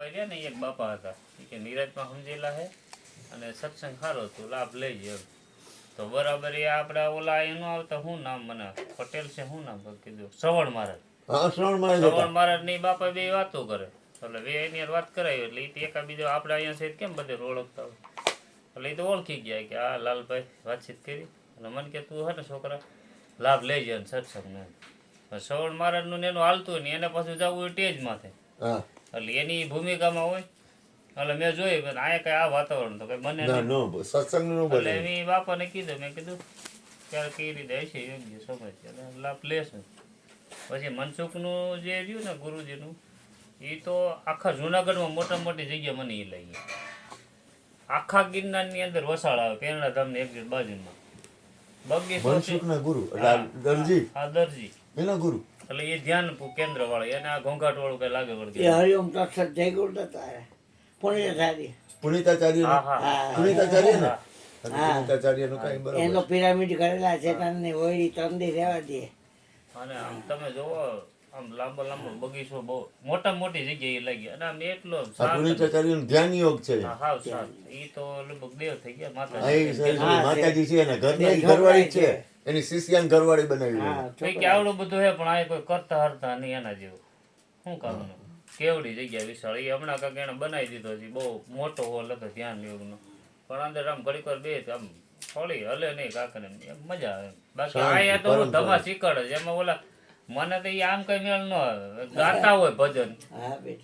રહ્યા ને એક બાપા હતા કે નિરાજમાં સમજેલા હે અને સત્સંગ સારો હતો લાભ લઈ એમ તો બરાબર એ આપડા ઓલા એનું આવતા શું નામ મને પટેલ છે શું નામ કીધું શ્રવણ મહારાજ ની બાપા બે વાતો કરે એટલે બે એની વાત કરાવી એટલે એ એકાબીજો આપણે અહીંયા છે કેમ બધે ઓળખતા હોય એટલે એ તો ઓળખી ગયા કે આ લાલભાઈ વાતચીત કરી અને મને કે તું હે ને છોકરા લાભ લઈ જાય ને સત્સંગ શ્રવણ મહારાજ નું એનું હાલતું ને એને પાછું જવું હોય ટેજ માથે એટલે એની ભૂમિકામાં હોય એટલે મેં જોયું આ કઈ આ વાતાવરણ તો કઈ બને એટલે એની બાપાને કીધું મેં કીધું ત્યારે કઈ રીતે હશે યોગ્ય સમજ લાભ લેશું પછી મનસુખનું જે રહ્યું ને ગુરુજીનું એ તો આખા જુનાગઢમાં મોટા મોટી જગ્યા મને એ લઈ ગયા આખા ગિરનારની અંદર વસાળ આવે પેરણાધામ ની એક બાજુમાં દરજી એના ગુરુ એટલે એ ધ્યાન કેન્દ્ર વાળા એને આ ઘોંઘાટ વાળું કઈ લાગે વળગે હરિઓમ તત્સત જય ગુરુદત્ત પુનિતાચાર્ય એનો પિરામિડ કરેલા છે તમને ઓયડી તંદી રહેવા દે અને આમ તમે જોવો આમ લાંબો લાંબો બગીચો બહુ મોટા મોટી જગ્યાએ લાગી અને આમ એટલો પુનિતાચાર્ય ધ્યાન યોગ છે હાવ સાત ઈ તો લગભગ દેવ થઈ ગયા માતાજી છે ને ઘરની ઘરવાળી છે એની શિષ્યાન ઘરવાળી બનાવી કે આવડું બધું હે પણ આ કોઈ કરતા હરતા નહીં એના જેવું શું કામનું કેવડી જગ્યા વિશાળ એ હમણાં કાંક એને બનાવી દીધો છે બહુ મોટો હોલ હતો ધ્યાન યોગનો પણ અંદર આમ ઘડીક વાર બે આમ થોડી હલે નહીં કાકને મજા આવે બાકી અહીંયા તો હું ધમા શીખવાડે છે એમાં ઓલા મને તો એ આમ કઈ મેળ ન આવે ગાતા હોય ભજન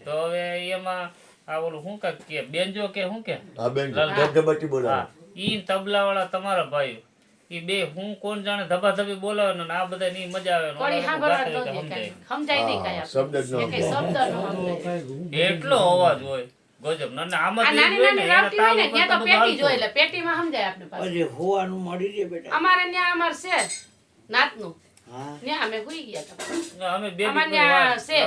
તો હવે એમાં આ ઓલું શું કાંક કે બેન્જો કે શું કે ઈ તબલા વાળા તમારા ભાઈ ઈ બે હું કોણ જાણે ધબાધબી બોલાવે ને આ બધા ની મજા આવે એટલો અવાજ હોય ગજબ ના આમાં પેટીમાં સમજાય આપણે પાસે હોવાનું મળી જાય બેટા અમારે ત્યાં અમાર છે નાતનું ત્યાં અમે હોઈ ગયા હતા અમે બે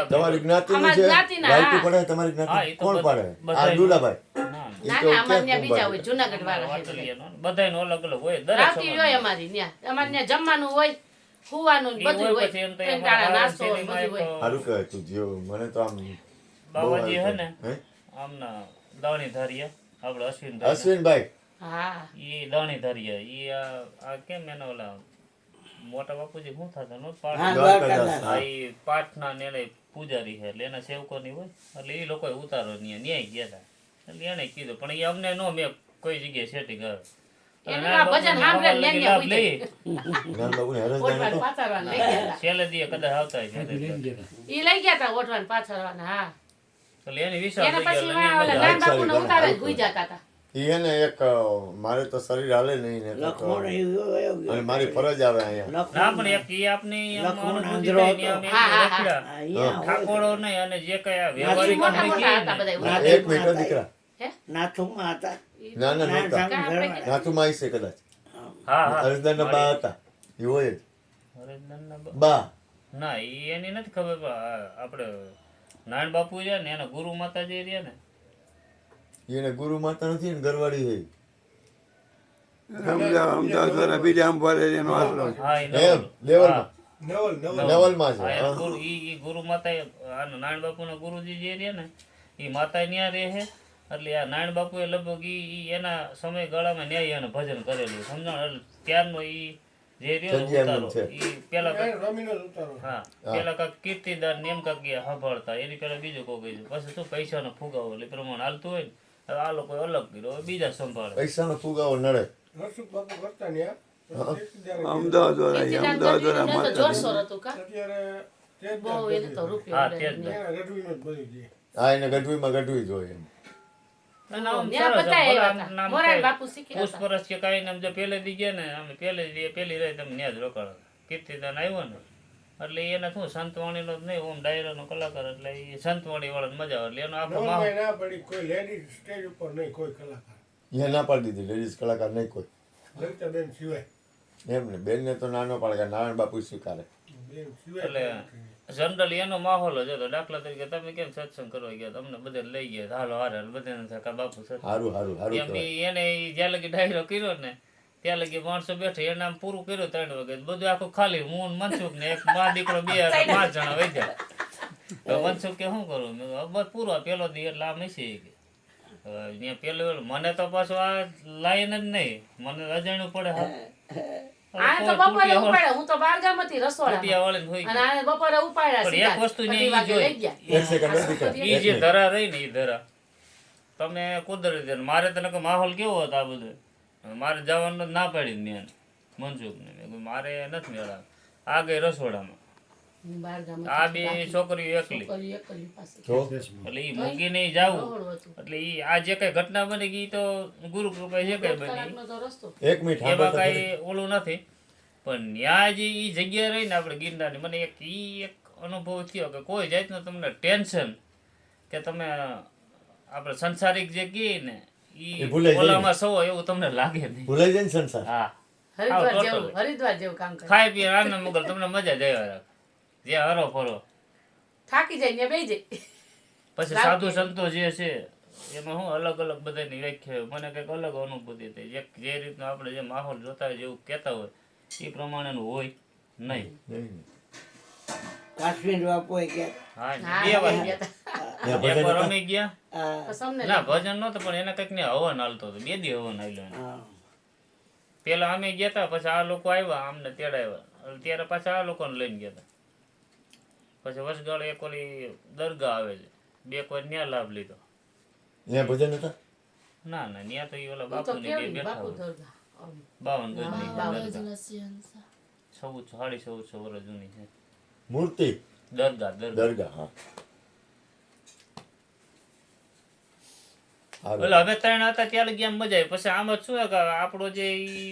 તમારી જ્ઞાતિનું છે લાલટી પડે તમારી જ્ઞાતિ કોણ પાડે આ દુલાભાઈ ના ના અમાર ત્યાં બીજા હોય જુનાગઢ વાળા બધાયનો અલગ અલગ હોય દરેક રાતી હોય અમારી ત્યાં અમાર ત્યાં જમવાનું હોય ખુવાનું બધું હોય ત્રણ નાસ્તો બધું હોય સારું કહે તું જીવ મને તો આમ બાબાજી હે ને આમના દાણી ધારિયા આપણે અશ્વિનભાઈ હા ઈ દાણી ધારિયા ઈ આ કેમ એના ઓલા મોટા બાપુજી શું થતા નો પાઠના ને એને પૂજારી છે એટલે એના સેવકોની હોય એટલે એ લોકોએ ઉતારો ન્યાય ગયા હતા એટલે એને કીધું પણ એ અમને નો મેં કોઈ જગ્યાએ સેટિંગ આવે છેલ્લે દીએ કદાચ આવતા ઈ લઈ ગયા હતા ઓઠવાન પાછળવાના હા એટલે એની વિશાળ એને એક મારે તો શરીર હાલે નહીં ને અને મારી ફરજ આવે અહીંયા ના પણ એક ઈ આપની ઠાકોરો નહીં અને જે કયા વ્યવહારિક એક મિનિટ દીકરા નાથુમાં હતા ના નાથુમાં આવી છે કદાચ હરદાન બા હતા એ હોય જ બા ના એની નથી ખબર આપણે નારાયણ બાપુ છે ને એના ગુરુ માતાજી રહ્યા ને એને ગુરુ માતા નથી ને ઘરવાળી છે ગુરુ માતા નારાયણ બાપુ ના ગુરુજી જે રહ્યા ને એ માતા ન્યા રહે છે એટલે આ નારાયણ બાપુ એ લગભગ ઈ એના સમયગાળામાં ન્યાય એને ભજન કરેલું સમજણ ત્યારનો ઈ જે રહ્યો ઉતારો ઈ પેલા પેલા કાંક કીર્તિદાર ને એમ કાંક સાંભળતા એની પેલા બીજું કોઈ કીધું પછી શું પૈસાનો ફુગાવો એટલે પ્રમાણે હાલતું હોય ને આ લોકો અલગ કર્યો બીજા સંભાળે પૈસાનો ફુગાવો નડે હા એને ગઢવીમાં ગઢવી જોઈએ પુષ્પરસ કે કઈ ને પેલે દી ગયા ને અમે પેલી રહી તમે ન્યાજ રોકાણ કીર્તિદાન આવ્યો ને એટલે એને શું સંતવાણી નો નહીં ઓમ ડાયરો નો કલાકાર એટલે એ સંતવાણી વાળા મજા આવે એટલે એનો આખો ના પાડી દીધી લેડીઝ કલાકાર નહીં કોઈ એમ ને બેન ને તો નાનો પાડે નારાયણ બાપુ સ્વીકારે એટલે જનરલી એનો માહોલ જ હતો દાખલા તરીકે તમે કેમ સત્સંગ કરવા ગયા તમને બધે લઈ ગયા હાલો હારે બધા બાપુ એમ એને જ્યાં લગી ડાયરો કર્યો ને ત્યાં લગી માણસો બેઠે એને આમ પૂરું કર્યું 3 વાગે બધું આખું ખાલી હું મનસુખ ને એક મા દીકરો 2 5 જણા વહી જાય તો મનસુખ કે શું કરું મેં કીધું, બસ પૂરો પેલો દી એટલે આ મેસી કે ત્યાં પેલું મને તો પાછું આ લાઈન જ નહીં મને અજાણ્યું પડે હા આ તો બપોરે ઉપાડ્યા હું તો બારગામથી રસોડા કુટિયા વાળીને હોઈ અને આ બપોરે ઉપાડ્યા પણ એક સીધા વસ્તુ અઢી ઈ વાગે જોઈ. લઈ ગયા એક સેકન્ડ દીકરા ઈ જે ધરા રહી ને ઈ ધરા તમે કુદરતી છે. મારે તો નકર માહોલ કેવો હતો આ બધો મારે જવાનું ના પાડી મેં મનસુખ ને મેં કીધું મારે નથી મેળા આ ગઈ રસોડામાં હું બારગામથી આ બે છોકરીઓ એકલી છોકરીઓ એકલી પાસે તો એટલે ઈ મૂકીને ઈ જાવું બહોળું હતું. એટલે ઈ આ જે કઈ ઘટના બની ગઈ તો ગુરુ કૃપા જે કઈ બની કલાકનો તો રસ્તો 1 મિનિટ એમાં સાંભળતા કઈ ઓલું નથી પણ ન્યા જે ઈ જગ્યા રહી ને આપણે ગિરનારની મને એક ઈ એક અનુભવ થયો કે કોઈ જાતનું તમને ટેન્શન કે તમે આપણે સંસારિક જે કહીએ ને એ ઈ ભૂલાઈ જાય. ઓલામાં સવો એવું તમને લાગે નહીં ભૂલાઈ જાય ને સંસાર હા હરિદ્વાર totally. જેવું હરિદ્વાર જેવું કામ કરે ખાઈ પી આનંદ મગર તમને મજા જ આવ્યા રાખે જે હરો ફરો થાકી જાય ને બેહી જાય પછી સાધુ સંતો જે છે એમાં હું અલગ અલગ બધાની વ્યાખ્યા હોય. મને કંઈક અલગ અનુભૂતિ થઈ જે રીતનો આપણે જે માહોલ જોતા હોય જેવું કહેતા હોય એ પ્રમાણેનું હોય નહીં નહીં. કાશ્મીર બાપુએ કે હા હા બે વાર બેહી ગયા તા. ત્યાં એક ભજન વાર હતા? અમે ગયા બસ અમને ના ભજન નહોતું પણ એને કંઈક ને હવન હાલતો હતો 2 દી હવન હાલ્યો એને. હા. પેલા અમે ગયા હતા પછી આ લોકો આવ્યા અમને તેડાવ્યા ત્યારે પાછા આ લોકોને લઈને ગયા હતા પછી વસગાળ એક ઓલી દરગાહ આવે છે 2 કોઈ ન્યા લાભ લીધો ત્યાં ભજન હતા ના ના ન્યા તો ઈ ઓલા હું તો બાપુની બે કેવડી બેઠા બાપુ હોય દરગાહ આમ. 52 ગજની બાવન. દરગાહ 1400 વર્ષ જૂની છે મૂર્તિ દરગાહ દરગાહ હા એટલે અમે 3 હતા ત્યારે ગયા મજા આવી પછી આમાં શું છે કે આપણો જે ઈ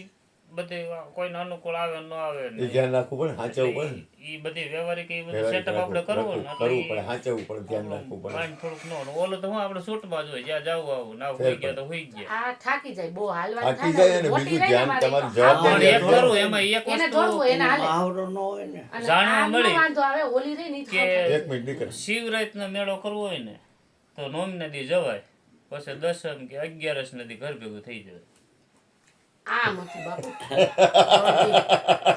બધે કોઈને અનુકૂળ આવે ન આવે એ ને ધ્યાન રાખવું પડે સાચવવું પડે ને. ઈ બધી વ્યવહારિક એ બધું વ્યવહારિક સેટઅપ આપણે કરવું ને એટલે કરવું પડે સાચવવું પડે ધ્યાન રાખવું પડે માઇન્ડ થોડુંક નો ઓલું તો હું આપણે શૂટમાં જોઈએ જ્યાં જાવું આવું ના હોઈ ગયા તો હોઈ ગયા આ થાકી જાય બહુ હાલવા થાકી જાય અને બીજું ધ્યાન તમારી પણ એક જવાબદારી કરું એમાં એક એને વસ્તુ દોડવું એને હાલે મહાવરો ન હોય ને અને જાણવા આમનો મળી વાંધો આવે ઓલી રહી નહીં કે 1 મિનિટ દીકરા શિવરાત્રિનો મેળો કરવો હોય ને તો નોમ નદી જવાય પછી 10 કે 11 નદી ઘર ભેગું થઈ જાય આમ હતું બાપુ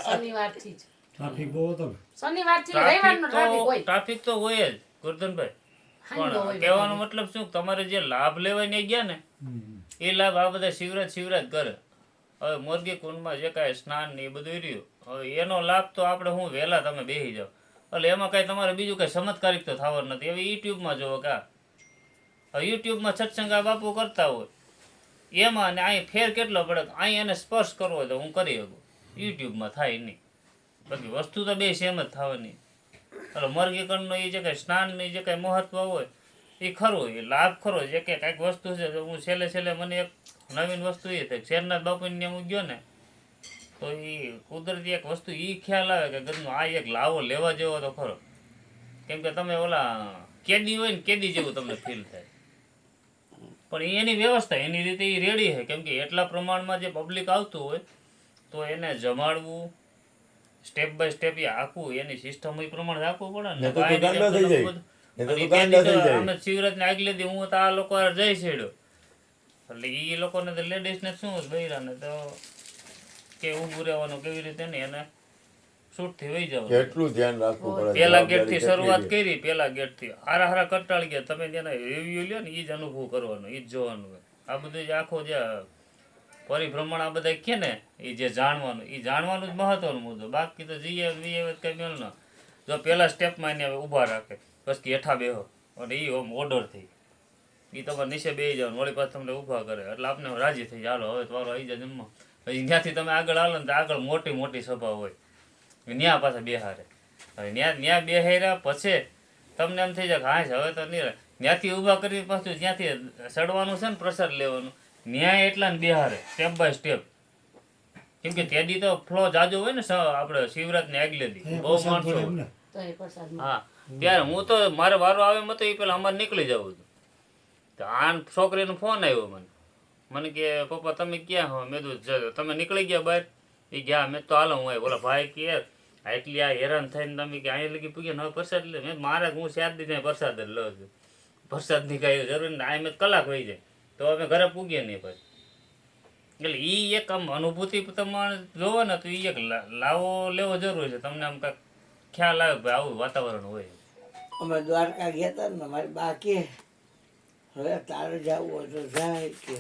શનિવારથી જ ટ્રાફિક બહુ હતો ને શનિવારથી રવિવારનો ટ્રાફિક હોય ટ્રાફિક તો હોય જ ગોરધનભાઈ હાંડો હોય પણ કહેવાનો મતલબ શું તમારે જે લાભ લેવા ને ગયા ને એ લાભ આ બધા શિવરાજ કરે હવે મોરગી કુંડમાં જે કાંઈ સ્નાન ને એ બધું રહ્યું હવે એનો લાભ તો આપણે હું વહેલા તમે બેસી જાઓ એટલે એમાં કાંઈ તમારે બીજું કાંઈ ચમત્કારિક તો થવાનું નથી હવે યુટ્યુબમાં જોવો કા હવે યુટ્યુબમાં સત્સંગ આ બાપુ કરતા હોય એમાં ને અહીં ફેર કેટલો પડે અહીં એને સ્પર્શ કરવો હોય તો હું કરી શકું યુટ્યુબમાં થાય નહીં બાકી વસ્તુ તો બે સેમ જ થવાની એટલે મરગીકરણનો એ જે કાંઈ સ્નાનની જે કાંઈ મહત્વ હોય એ ખરું એ લાભ ખરો જે કે કાંઈક વસ્તુ છે તો હું છેલ્લે મને એક નવીન વસ્તુ એ થાય શેરનાથ બાપુને હું ગયો ને તો એ કુદરતી એક વસ્તુ એ ખ્યાલ આવે કે ઘરનો આ એક લાવો લેવા જેવો તો ખરો કેમ કે તમે ઓલા કેદી હોય ને કેદી જેવું તમને ફીલ થાય પણ એની વ્યવસ્થા એની રીતે એ રેડી છે કેમ કે એટલા પ્રમાણમાં જે પબ્લિક આવતું હોય તો એને જમાડવું સ્ટેપ બાય સ્ટેપ એ આખું એની સિસ્ટમ એ પ્રમાણે રાખવું પડે ને નહીં તો ગાંડા થઈ જાય. નહીં તો ગાંડા થઈ જાય. અમે શિવરાજને આગલે દી હું તો આ લોકો હારે જઈ છેડ્યો એટલે એ લોકોને તો લેડીઝને શું બૈરાને તો કે ઊભું રહેવાનું કેવી રીતે ને એને શૂટથી વહી જવાનું કેટલું ધ્યાન રાખવું પડે પેલા ગેટથી જવાબદારી શરૂઆત કેટલી કરી પેલા ગેટથી હારા કંટાળી ગયા તમે જેને રિવ્યુ લ્યો ને એ જ અનુભવ કરવાનો એ જ જોવાનું હોય આ બધું જે આખો જે પરિભ્રમણ આ બધા કે ને એ જે જાણવાનું જ મહત્વનો મુદ્દો બાકી તો જઈએ કઈ મેળ ન જો પેલા સ્ટેપમાં એને ઊભા રાખે બસ કે હેઠા બેહો અને એ ઓમ ઓર્ડર થઈ એ તમારે નીચે બેસી જવાનું વળી પાછું તમને ઊભા કરે એટલે આપણે રાજી થઈ જાય હાલો હવે તમારો આવી જાય જમવા પછી ત્યાંથી તમે આગળ હાલો ને તો આગળ મોટી સભા હોય ન્યા પાછા બેહારે હવે ન્યા બેહાર્યા પછી તમને એમ થઈ જાય કે હા હવે તો નહીં ત્યાંથી ઊભા કરી પાછું જ્યાંથી ચડવાનું છે ને પ્રસાદ લેવાનું ન્યાય એટલા ને બેહારે સ્ટેપ બાય સ્ટેપ કેમ કે ત્યાંથી તો ફ્લો જાજો હોય ને આપણે શિવરાજને આગલે દી બહુ માણસો હોય. એમને તો એ પ્રસાદમાં હા ત્યારે હું તો મારે વારો આવે એમ તો એ પેલા અમારે નીકળી જવું હતું તો આ છોકરીનો ફોન આવ્યો મને કે પપ્પા તમે ક્યાં હો મેં કીધું તમે નીકળી ગયા બહાર એ ગયા મેં તો હાલો હું આવ્યો બોલા ભાઈ કે એટલી આ હેરાન થઈને તમે કે અહીંયા લગી પૂગ્યા હવે પ્રસાદ લે મેં મારે હું 4 દી પ્રસાદ જ લઉં છું પ્રસાદની કાંઈ જરૂર નહીં આ મેં કલાક વહી જાય તો અમે ઘરે પૂગીએ નહીં ભાઈ એટલે એ એક આમ અનુભૂતિ તમારે જોવો ને તો એ એક લાવો લેવો જરૂર છે તમને આમ કાંઈક ખ્યાલ આવે ભાઈ આવું વાતાવરણ હોય અમે દ્વારકા ગયા હતા ને મારી બા કે હવે તારે જવું હોય તો જાય કે